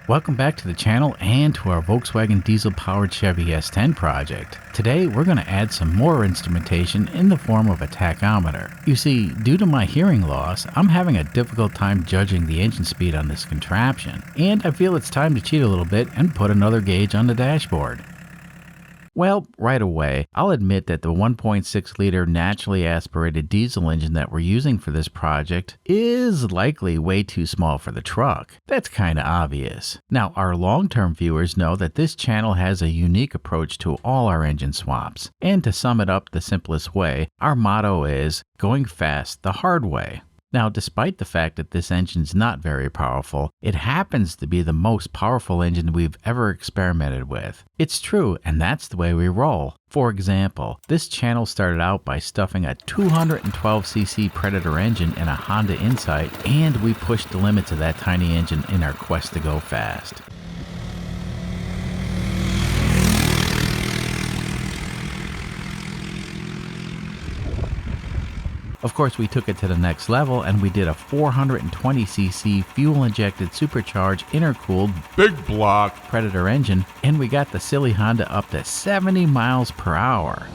Welcome back to the channel and to our Volkswagen diesel-powered Chevy S10 project. Today we're going to add some more instrumentation in the form of a tachometer. You see, due to my hearing loss, I'm having a difficult time judging the engine speed on this contraption, and I feel it's time to cheat a little bit and put another gauge on the dashboard. Well, right away, I'll admit that the 1.6 liter naturally aspirated diesel engine that we're using for this project is likely way too small for the truck. That's kinda obvious. Now, our long-term viewers know that this channel has a unique approach to all our engine swaps. And to sum it up the simplest way, our motto is, going fast the hard way. Now, despite the fact that this engine's not very powerful, it happens to be the most powerful engine we've ever experimented with. It's true, and that's the way we roll. For example, this channel started out by stuffing a 212cc Predator engine in a Honda Insight, and we pushed the limits of that tiny engine in our quest to go fast. Of course, we took it to the next level and we did a 420cc fuel-injected supercharged intercooled big block Predator engine, and we got the silly Honda up to 70 miles per hour.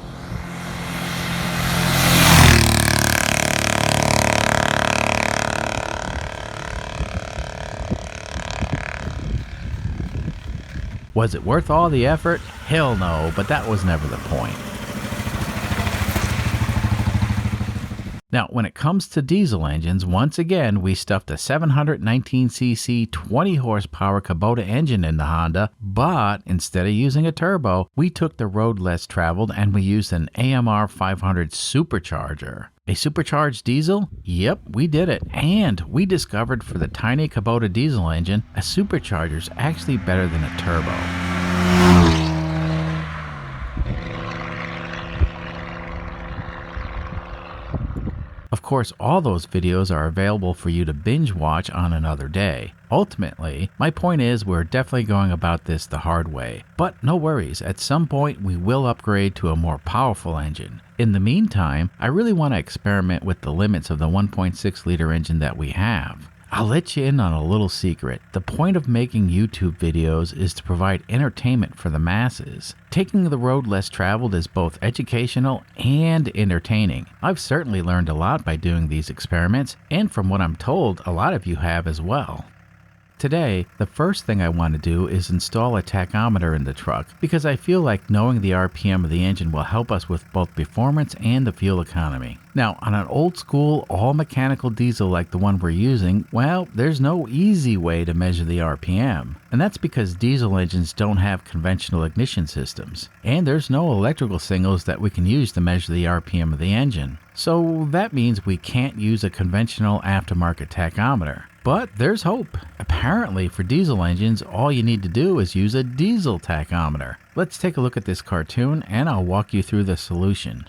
Was it worth all the effort? Hell no, but that was never the point. Now, when it comes to diesel engines, once again, we stuffed a 719cc 20 horsepower Kubota engine in the Honda, but instead of using a turbo, we took the road less traveled and we used an AMR 500 supercharger. A supercharged diesel? Yep, we did it. And we discovered for the tiny Kubota diesel engine, a supercharger's actually better than a turbo. Of course, all those videos are available for you to binge watch on another day. Ultimately, my point is we're definitely going about this the hard way. But no worries, at some point we will upgrade to a more powerful engine. In the meantime, I really want to experiment with the limits of the 1.6 liter engine that we have. I'll let you in on a little secret. The point of making YouTube videos is to provide entertainment for the masses. Taking the road less traveled is both educational and entertaining. I've certainly learned a lot by doing these experiments, and from what I'm told, a lot of you have as well. Today, the first thing I want to do is install a tachometer in the truck because I feel like knowing the RPM of the engine will help us with both performance and the fuel economy. Now, on an old school, all mechanical diesel like the one we're using, well, there's no easy way to measure the RPM. And that's because diesel engines don't have conventional ignition systems. And there's no electrical signals that we can use to measure the RPM of the engine. So that means we can't use a conventional aftermarket tachometer. But there's hope. Apparently, for diesel engines, all you need to do is use a diesel tachometer. Let's take a look at this cartoon and I'll walk you through the solution.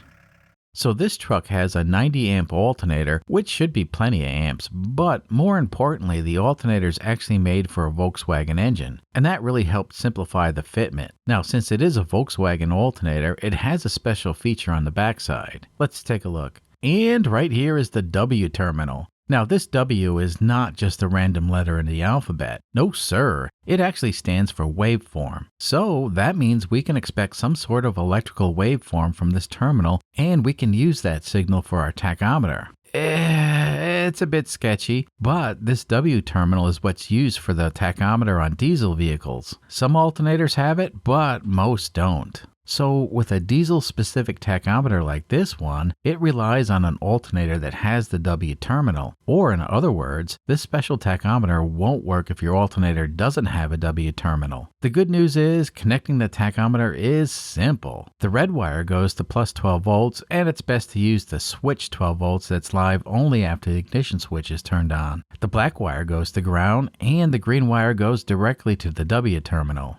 So this truck has a 90 amp alternator, which should be plenty of amps, but more importantly, the alternator is actually made for a Volkswagen engine, and that really helped simplify the fitment. Now, since it is a Volkswagen alternator, it has a special feature on the backside. Let's take a look. And right here is the W terminal. Now, this W is not just a random letter in the alphabet. No, sir. It actually stands for waveform. So that means we can expect some sort of electrical waveform from this terminal, and we can use that signal for our tachometer. It's a bit sketchy, but this W terminal is what's used for the tachometer on diesel vehicles. Some alternators have it, but most don't. So with a diesel-specific tachometer like this one, it relies on an alternator that has the W terminal. Or in other words, this special tachometer won't work if your alternator doesn't have a W terminal. The good news is connecting the tachometer is simple. The red wire goes to plus 12 volts, and it's best to use the switch 12 volts that's live only after the ignition switch is turned on. The black wire goes to ground, and the green wire goes directly to the W terminal.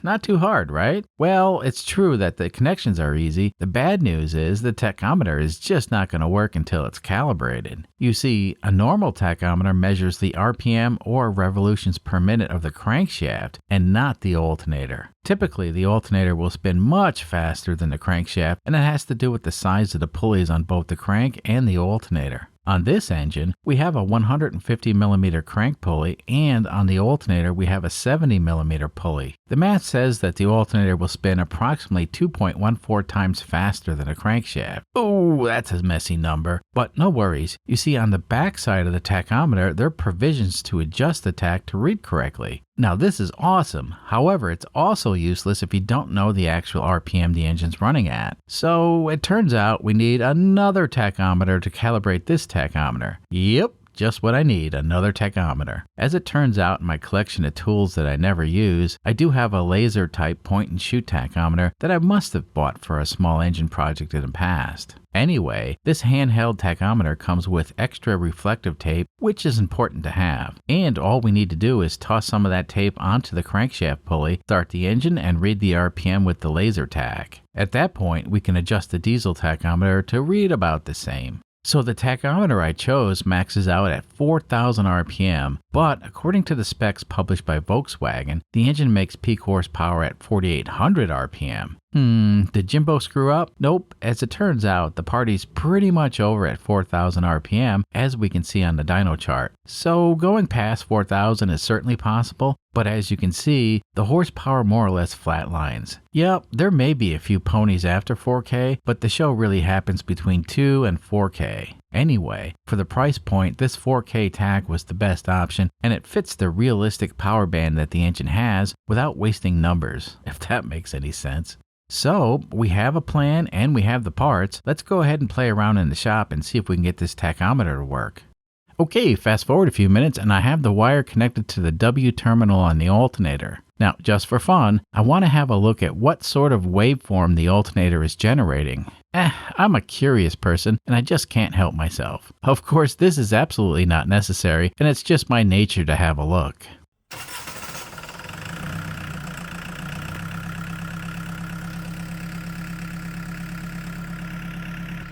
Not too hard, right? Well, it's true that the connections are easy. The bad news is the tachometer is just not going to work until it's calibrated. You see, a normal tachometer measures the RPM or revolutions per minute of the crankshaft and not the alternator. Typically, the alternator will spin much faster than the crankshaft, and it has to do with the size of the pulleys on both the crank and the alternator. On this engine, we have a 150mm crank pulley, and on the alternator we have a 70mm pulley. The math says that the alternator will spin approximately 2.14 times faster than a crankshaft. Oh, that's a messy number. But no worries. You see, on the back side of the tachometer, there are provisions to adjust the tach to read correctly. Now this is awesome. However, it's also useless if you don't know the actual RPM the engine's running at. So it turns out we need another tachometer to calibrate this tachometer. Yep, just what I need, another tachometer. As it turns out, in my collection of tools that I never use, I do have a laser type point and shoot tachometer that I must have bought for a small engine project in the past. Anyway, this handheld tachometer comes with extra reflective tape, which is important to have. And all we need to do is toss some of that tape onto the crankshaft pulley, start the engine, and read the RPM with the laser tach. At that point, we can adjust the diesel tachometer to read about the same. So the tachometer I chose maxes out at 4,000 RPM, but according to the specs published by Volkswagen, the engine makes peak horsepower at 4,800 RPM. Did Jimbo screw up? Nope. As it turns out, the party's pretty much over at 4,000 RPM, as we can see on the dyno chart. So going past 4,000 is certainly possible, but as you can see, the horsepower more or less flatlines. Yep, there may be a few ponies after 4K, but the show really happens between 2 and 4K. Anyway, for the price point, this 4K tach was the best option, and it fits the realistic power band that the engine has without wasting numbers, if that makes any sense. So, we have a plan and we have the parts. Let's go ahead and play around in the shop and see if we can get this tachometer to work. Okay, fast forward a few minutes and I have the wire connected to the W terminal on the alternator. Now, just for fun, I want to have a look at what sort of waveform the alternator is generating. I'm a curious person and I just can't help myself. Of course, this is absolutely not necessary and it's just my nature to have a look.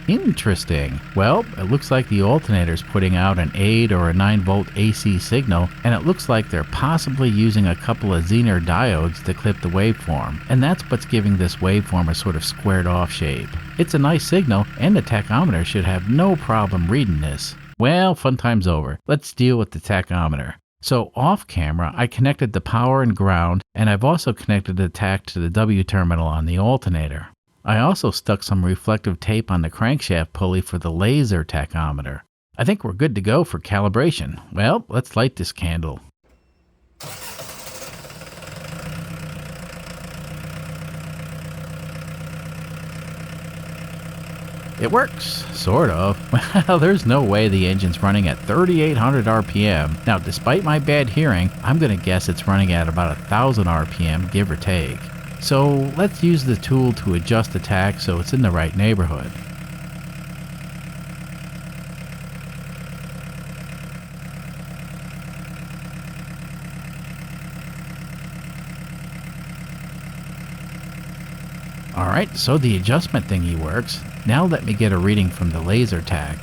Interesting. Well, it looks like the alternator's putting out an 8 or a 9 volt AC signal, and it looks like they're possibly using a couple of Zener diodes to clip the waveform, and that's what's giving this waveform a sort of squared off shape. It's a nice signal, and the tachometer should have no problem reading this. Well, fun time's over. Let's deal with the tachometer. So off camera, I connected the power and ground, and I've also connected the tach to the W terminal on the alternator. I also stuck some reflective tape on the crankshaft pulley for the laser tachometer. I think we're good to go for calibration. Well, let's light this candle. It works, sort of. Well, there's no way the engine's running at 3,800 RPM. Now, despite my bad hearing, I'm going to guess it's running at about 1,000 RPM, give or take. So let's use the tool to adjust the tach so it's in the right neighborhood. Alright, so the adjustment thingy works. Now let me get a reading from the laser tach.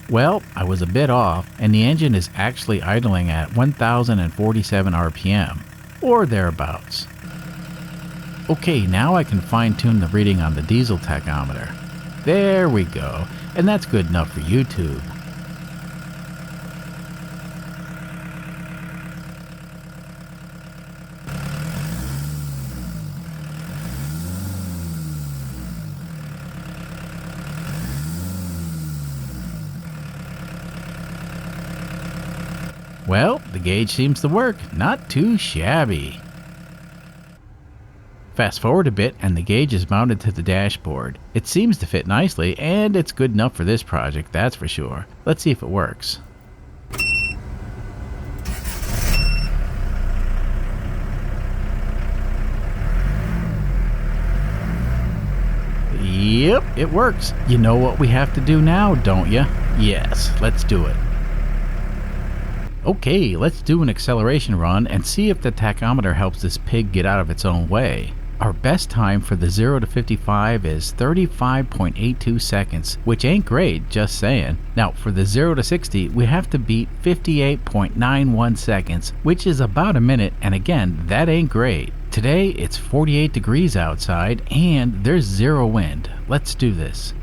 Well, I was a bit off, and the engine is actually idling at 1,047 RPM, or thereabouts. Okay, now I can fine-tune the reading on the diesel tachometer. There we go, and that's good enough for YouTube. Well, the gauge seems to work. Not too shabby. Fast forward a bit and the gauge is mounted to the dashboard. It seems to fit nicely and it's good enough for this project, that's for sure. Let's see if it works. Yep, it works. You know what we have to do now, don't you? Yes, let's do it. Okay, let's do an acceleration run and see if the tachometer helps this pig get out of its own way. Our best time for the 0 to 55 is 35.82 seconds, which ain't great, just saying. Now, for the 0 to 60, we have to beat 58.91 seconds, which is about a minute, and again, that ain't great. Today, it's 48 degrees outside, and there's zero wind. Let's do this.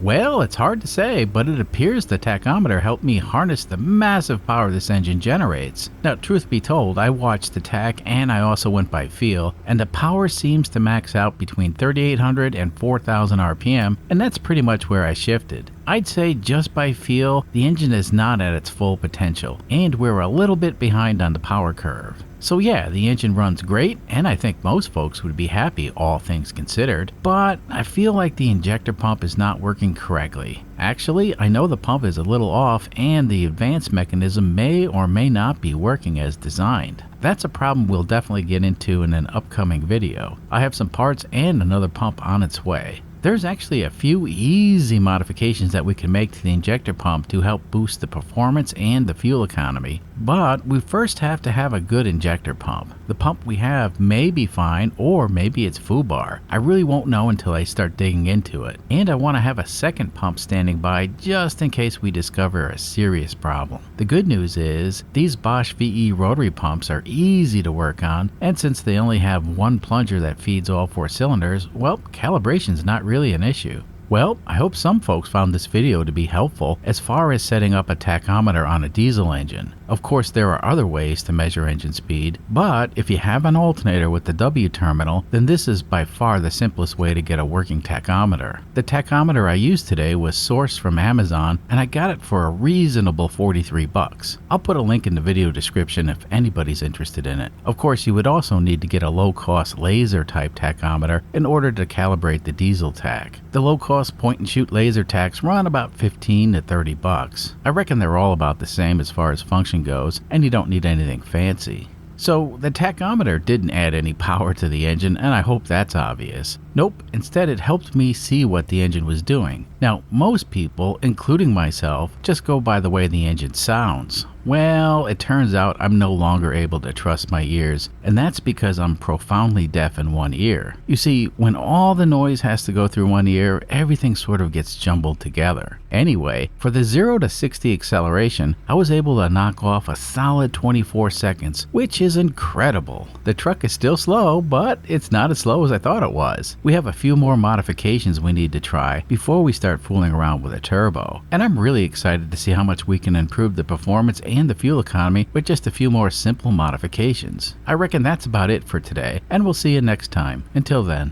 Well, it's hard to say, but it appears the tachometer helped me harness the massive power this engine generates. Now, truth be told, I watched the tach and I also went by feel, and the power seems to max out between 3,800 and 4,000 RPM, and that's pretty much where I shifted. I'd say just by feel, the engine is not at its full potential, and we're a little bit behind on the power curve. So yeah, the engine runs great, and I think most folks would be happy, all things considered, but I feel like the injector pump is not working correctly. Actually, I know the pump is a little off, and the advance mechanism may or may not be working as designed. That's a problem we'll definitely get into in an upcoming video. I have some parts and another pump on its way. There's actually a few easy modifications that we can make to the injector pump to help boost the performance and the fuel economy, but we first have to have a good injector pump. The pump we have may be fine, or maybe it's foobar. I really won't know until I start digging into it, and I want to have a second pump standing by just in case we discover a serious problem. The good news is these Bosch VE rotary pumps are easy to work on, and since they only have one plunger that feeds all 4 cylinders, well, calibration's not really an issue. Well, I hope some folks found this video to be helpful as far as setting up a tachometer on a diesel engine. Of course, there are other ways to measure engine speed, but if you have an alternator with the W terminal, then this is by far the simplest way to get a working tachometer. The tachometer I used today was sourced from Amazon, and I got it for a reasonable 43 bucks. I'll put a link in the video description if anybody's interested in it. Of course, you would also need to get a low-cost laser type tachometer in order to calibrate the diesel tach. The low-cost point-and-shoot laser tachs run about 15 to 30 bucks. I reckon they're all about the same as far as function goes, and you don't need anything fancy. So the tachometer didn't add any power to the engine, and I hope that's obvious. Nope, instead it helped me see what the engine was doing. Now, most people, including myself, just go by the way the engine sounds. Well, it turns out I'm no longer able to trust my ears, and that's because I'm profoundly deaf in one ear. You see, when all the noise has to go through one ear, everything sort of gets jumbled together. Anyway, for the 0 to 60 acceleration, I was able to knock off a solid 24 seconds, which is incredible. The truck is still slow, but it's not as slow as I thought it was. We have a few more modifications we need to try before we start fooling around with a turbo, and I'm really excited to see how much we can improve the performance and the fuel economy with just a few more simple modifications. I reckon that's about it for today, and we'll see you next time. Until then.